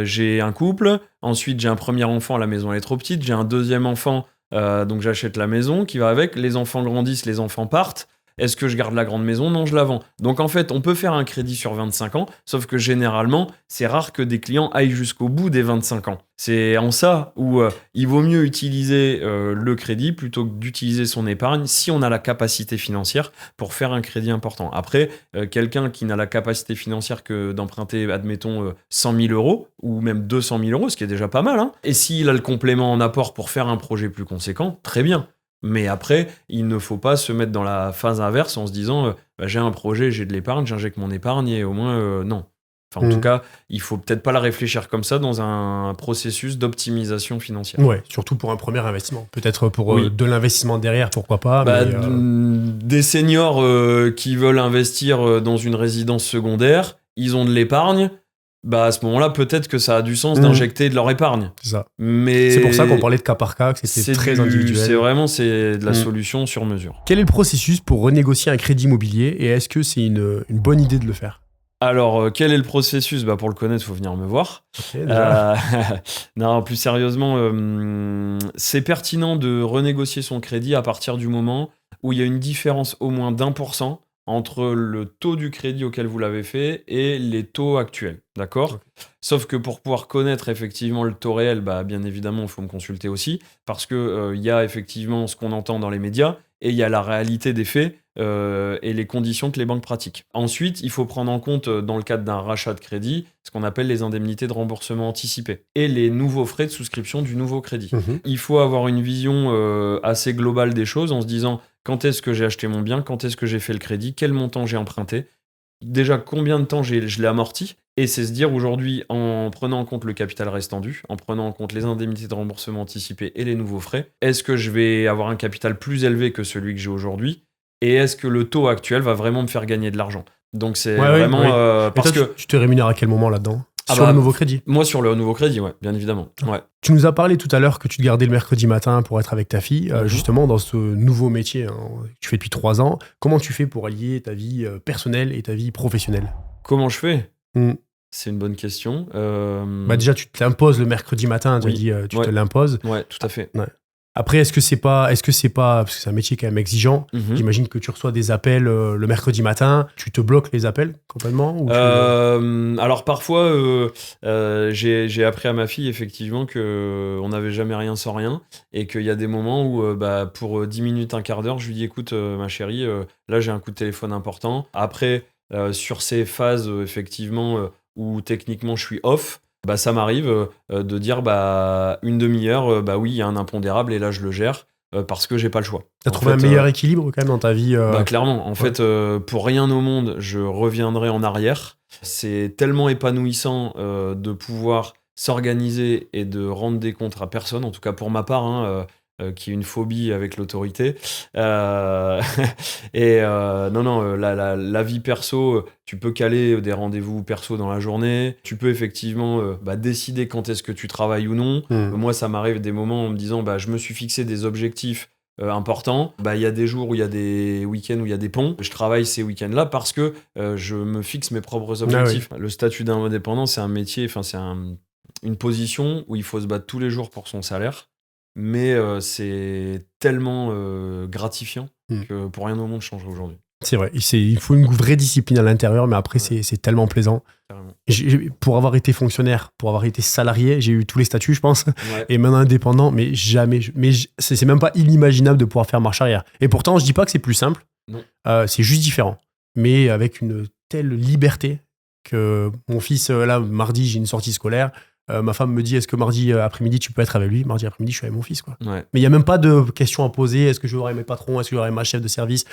J'ai un couple, ensuite j'ai un premier enfant, la maison elle est trop petite, j'ai un deuxième enfant, donc j'achète la maison qui va avec, les enfants grandissent, les enfants partent. Est-ce que je garde la grande maison? Non, je la vends. Donc en fait, on peut faire un crédit sur 25 ans, sauf que généralement, c'est rare que des clients aillent jusqu'au bout des 25 ans. C'est en ça où il vaut mieux utiliser le crédit plutôt que d'utiliser son épargne si on a la capacité financière pour faire un crédit important. Après, quelqu'un qui n'a la capacité financière que d'emprunter, admettons, 100 000 euros ou même 200 000 euros, ce qui est déjà pas mal, hein, et s'il a le complément en apport pour faire un projet plus conséquent, très bien. Mais après, il ne faut pas se mettre dans la phase inverse en se disant j'ai un projet, j'ai de l'épargne, j'injecte mon épargne et au moins, non. Enfin, en tout cas, il faut peut-être pas la réfléchir comme ça dans un processus d'optimisation financière. Ouais, surtout pour un premier investissement. Peut-être pour de l'investissement derrière, pourquoi pas. Des seniors qui veulent investir dans une résidence secondaire, ils ont de l'épargne. À ce moment-là, peut-être que ça a du sens d'injecter de leur épargne. C'est ça. Mais c'est pour ça qu'on parlait de cas par cas, que c'était très individuel. C'est de la solution sur mesure. Quel est le processus pour renégocier un crédit immobilier et est-ce que c'est une bonne idée de le faire? Alors, quel est le processus? Pour le connaître, il faut venir me voir. Okay, non, plus sérieusement, c'est pertinent de renégocier son crédit à partir du moment où il y a une différence au moins d'1% entre le taux du crédit auquel vous l'avez fait et les taux actuels, d'accord ? Okay. Sauf que pour pouvoir connaître effectivement le taux réel, bien évidemment, il faut me consulter aussi, parce que y a effectivement ce qu'on entend dans les médias, et il y a la réalité des faits et les conditions que les banques pratiquent. Ensuite, il faut prendre en compte, dans le cadre d'un rachat de crédit, ce qu'on appelle les indemnités de remboursement anticipé, et les nouveaux frais de souscription du nouveau crédit. Il faut avoir une vision assez globale des choses en se disant quand est-ce que j'ai acheté mon bien, quand est-ce que j'ai fait le crédit, quel montant j'ai emprunté, déjà combien de temps je l'ai amorti, et c'est se dire aujourd'hui, en prenant en compte le capital restant dû, en prenant en compte les indemnités de remboursement anticipé et les nouveaux frais, est-ce que je vais avoir un capital plus élevé que celui que j'ai aujourd'hui, et est-ce que le taux actuel va vraiment me faire gagner de l'argent? Donc c'est vraiment... parce que tu te rémunères à quel moment là-dedans? Sur le nouveau crédit? Moi, sur le nouveau crédit, ouais, bien évidemment. Ouais. Tu nous as parlé tout à l'heure que tu te gardais le mercredi matin pour être avec ta fille. Justement, dans ce nouveau métier que tu fais depuis 3 ans, comment tu fais pour allier ta vie personnelle et ta vie professionnelle? Comment je fais? C'est une bonne question. Déjà, tu te l'imposes le mercredi matin, tu te l'imposes. Ouais, tout à fait. Ouais. Après, est-ce que c'est pas, parce que c'est un métier quand même exigeant, j'imagine que tu reçois des appels le mercredi matin, tu te bloques les appels complètement ou Alors parfois, j'ai appris à ma fille effectivement qu'on n'avait jamais rien sans rien, et qu'il y a des moments où pour 10 minutes, un quart d'heure, je lui dis écoute ma chérie, là j'ai un coup de téléphone important. Après, sur ces phases effectivement où techniquement je suis off, ça m'arrive de dire une demi-heure, oui, il y a un impondérable et là je le gère parce que j'ai pas le choix. T'as trouvé un meilleur équilibre quand même dans ta vie Clairement, en fait, pour rien au monde, je reviendrai en arrière. C'est tellement épanouissant de pouvoir s'organiser et de rendre des comptes à personne, en tout cas pour ma part, qui est une phobie avec l'autorité. La vie perso, tu peux caler des rendez-vous perso dans la journée, tu peux effectivement décider quand est-ce que tu travailles ou non. Moi, ça m'arrive des moments en me disant je me suis fixé des objectifs importants. Il y a des jours où il y a des week-ends où il y a des ponts. Je travaille ces week-ends-là parce que je me fixe mes propres objectifs. Le statut d'indépendant, c'est un métier, c'est une position où il faut se battre tous les jours pour son salaire. Mais c'est tellement gratifiant que pour rien au monde je changerai aujourd'hui. C'est vrai, il faut une vraie discipline à l'intérieur, mais après c'est tellement plaisant. Pour avoir été fonctionnaire, pour avoir été salarié, j'ai eu tous les statuts je pense, et maintenant indépendant, mais jamais, c'est même pas inimaginable de pouvoir faire marche arrière. Et pourtant je dis pas que c'est plus simple, c'est juste différent, mais avec une telle liberté que mon fils, là mardi j'ai une sortie scolaire, Ma femme me dit, est-ce que mardi après-midi, tu peux être avec lui? Mardi après-midi, je suis avec mon fils, quoi. Ouais. Mais il n'y a même pas de questions à poser. Est-ce que je vais voir mes patrons? Est-ce que je vais voir ma chef de service?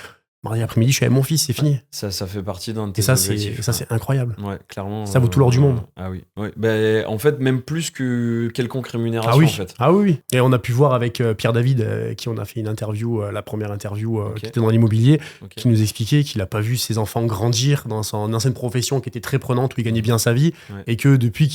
Mardi après-midi, je suis avec mon fils, c'est fini. Ça fait partie d'un de tes Et ça, objectifs. c'est incroyable. Ouais, clairement. Ça vaut tout l'or du monde. Ah oui. Ouais. Ben, en fait, même plus que quelconque rémunération, Ah oui. en fait. Ah oui, oui. Et on a pu voir avec Pierre David, qui on a fait une interview, la première interview qui était dans l'immobilier, qui nous expliquait qu'il n'a pas vu ses enfants grandir dans son ancienne profession qui était très prenante, où il gagnait bien sa vie, et que depuis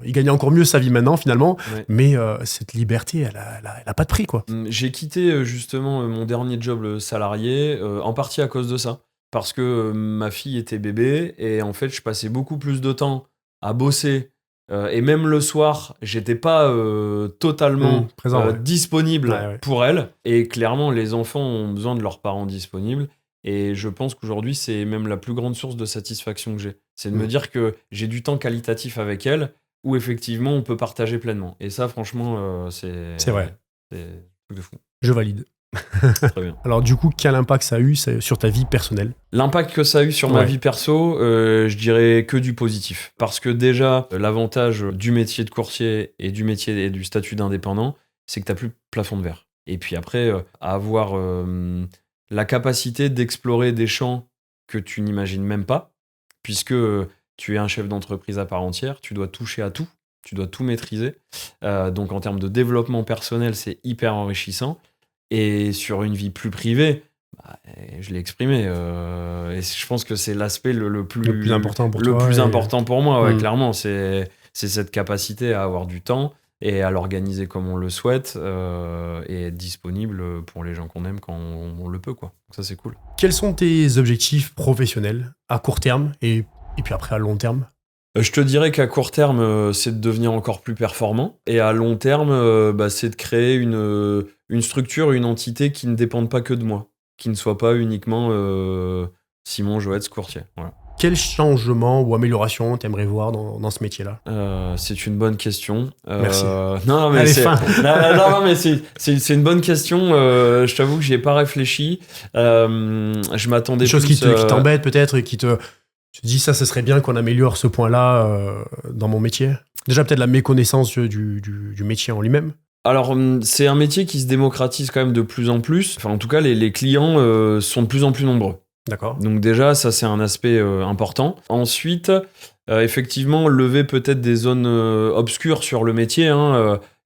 il gagnait encore mieux sa vie maintenant, finalement, mais cette liberté, elle a pas de prix, quoi. J'ai quitté justement mon dernier job salarié, en partie à cause de ça. Parce que ma fille était bébé et en fait je passais beaucoup plus de temps à bosser et même le soir j'étais pas totalement présent, disponible pour elle, et clairement les enfants ont besoin de leurs parents disponibles, et je pense qu'aujourd'hui c'est même la plus grande source de satisfaction que j'ai, c'est de me dire que j'ai du temps qualitatif avec elle où effectivement on peut partager pleinement, et ça franchement c'est vrai, c'est un truc de fou. Je valide. Très bien. Alors du coup, quel impact ça a eu sur ta vie personnelle? L'impact que ça a eu sur ma vie perso, je dirais que du positif. Parce que déjà, l'avantage du métier de courtier et du métier et du statut d'indépendant, c'est que tu n'as plus de plafond de verre. Et puis après, avoir la capacité d'explorer des champs que tu n'imagines même pas, puisque tu es un chef d'entreprise à part entière, tu dois toucher à tout, tu dois tout maîtriser. Donc en termes de développement personnel, c'est hyper enrichissant. Et sur une vie plus privée, je l'ai exprimé, et je pense que c'est l'aspect le plus important pour toi, important pour moi, clairement. C'est cette capacité à avoir du temps et à l'organiser comme on le souhaite, et être disponible pour les gens qu'on aime quand on le peut, quoi. Donc ça, c'est cool. Quels sont tes objectifs professionnels à court terme et puis après à long terme? Je te dirais qu'à court terme, c'est de devenir encore plus performant. Et à long terme, c'est de créer une structure, une entité qui ne dépende pas que de moi. Qui ne soit pas uniquement Simon Joetz, courtier. Voilà. Quel changement ou amélioration t'aimerais voir dans ce métier-là? C'est une bonne question. Merci. Non, mais c'est une bonne question. Je t'avoue que j'y ai pas réfléchi. Je m'attendais des choses plus, qui t'embêtent peut-être et qui te... Tu te dis, ça serait bien qu'on améliore ce point-là dans mon métier. Déjà, peut-être la méconnaissance du métier en lui-même. Alors, c'est un métier qui se démocratise quand même de plus en plus. Enfin, en tout cas, les clients sont de plus en plus nombreux. D'accord. Donc déjà, ça, c'est un aspect important. Ensuite, effectivement, lever peut-être des zones obscures sur le métier,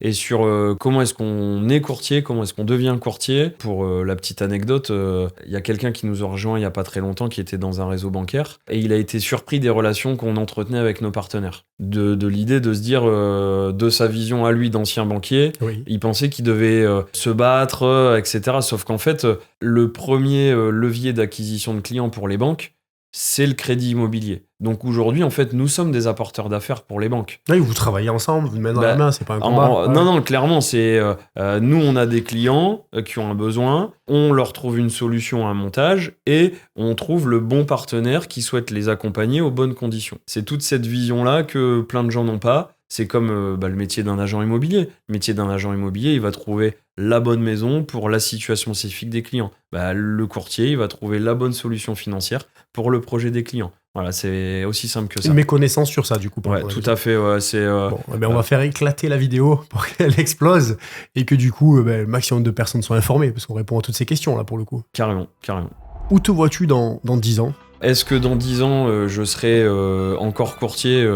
et sur comment est-ce qu'on est courtier, comment est-ce qu'on devient courtier. Pour la petite anecdote, il y a quelqu'un qui nous a rejoint il n'y a pas très longtemps, qui était dans un réseau bancaire, et il a été surpris des relations qu'on entretenait avec nos partenaires. De l'idée de se dire, de sa vision à lui d'ancien banquier, il pensait qu'il devait se battre, etc. Sauf qu'en fait, le premier levier d'acquisition de clients pour les banques, c'est le crédit immobilier. Donc aujourd'hui, en fait, nous sommes des apporteurs d'affaires pour les banques. Oui, vous travaillez ensemble, vous main dans la main, c'est pas un combat. Non, clairement, c'est nous, on a des clients qui ont un besoin, on leur trouve une solution à un montage et on trouve le bon partenaire qui souhaite les accompagner aux bonnes conditions. C'est toute cette vision-là que plein de gens n'ont pas. C'est comme le métier d'un agent immobilier. Le métier d'un agent immobilier, il va trouver la bonne maison pour la situation spécifique des clients. Le courtier, il va trouver la bonne solution financière pour le projet des clients. Voilà, c'est aussi simple que ça. Une méconnaissance sur ça, du coup. Ouais, tout à fait. Ouais, on va faire éclater la vidéo pour qu'elle explose et que du coup, le maximum de personnes soient informées, parce qu'on répond à toutes ces questions, là, pour le coup. Carrément. Où te vois-tu dans 10 ans? Est-ce que dans 10 ans, je serai encore courtier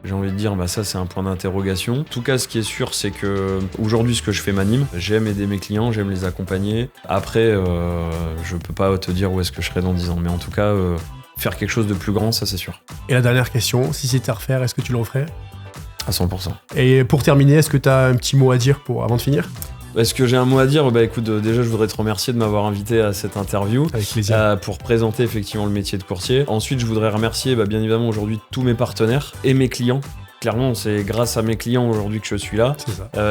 j'ai envie de dire, ça c'est un point d'interrogation. En tout cas, ce qui est sûr, c'est que aujourd'hui, ce que je fais m'anime. J'aime aider mes clients, j'aime les accompagner. Après, je peux pas te dire où est-ce que je serai dans 10 ans, mais en tout cas, faire quelque chose de plus grand, ça c'est sûr. Et la dernière question, si c'était à refaire, est-ce que tu le referais? À 100%. Et pour terminer, est-ce que tu as un petit mot à dire avant de finir? Est-ce que j'ai un mot à dire? Écoute, déjà, je voudrais te remercier de m'avoir invité à cette interview. Avec plaisir. Pour présenter effectivement le métier de courtier. Ensuite, je voudrais remercier bien évidemment aujourd'hui tous mes partenaires et mes clients. Clairement, c'est grâce à mes clients aujourd'hui que je suis là,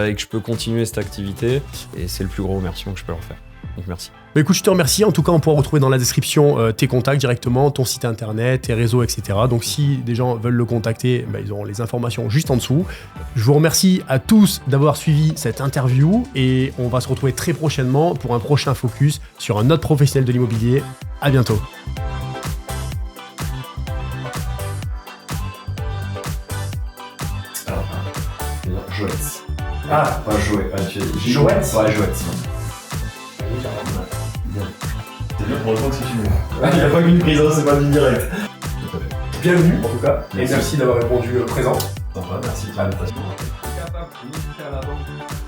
et que je peux continuer cette activité. Et c'est le plus gros remerciement que je peux leur faire. Donc merci. Écoute, je te remercie. En tout cas, on pourra retrouver dans la description tes contacts directement, ton site internet, tes réseaux, etc. Donc si des gens veulent le contacter, ils auront les informations juste en dessous. Je vous remercie à tous d'avoir suivi cette interview et on va se retrouver très prochainement pour un prochain focus sur un autre professionnel de l'immobilier. À bientôt. Joëtz. Ah, Pas Joëtz. Ah, Joëtz. Ouais, Joëtz. C'est bien pour le temps que c'est fini. Il n'y a pas eu une prise, c'est pas du direct. bienvenue en tout cas, Merci. et merci d'avoir répondu présent. Sympa, merci de l'invitation. Capable de faire la banque.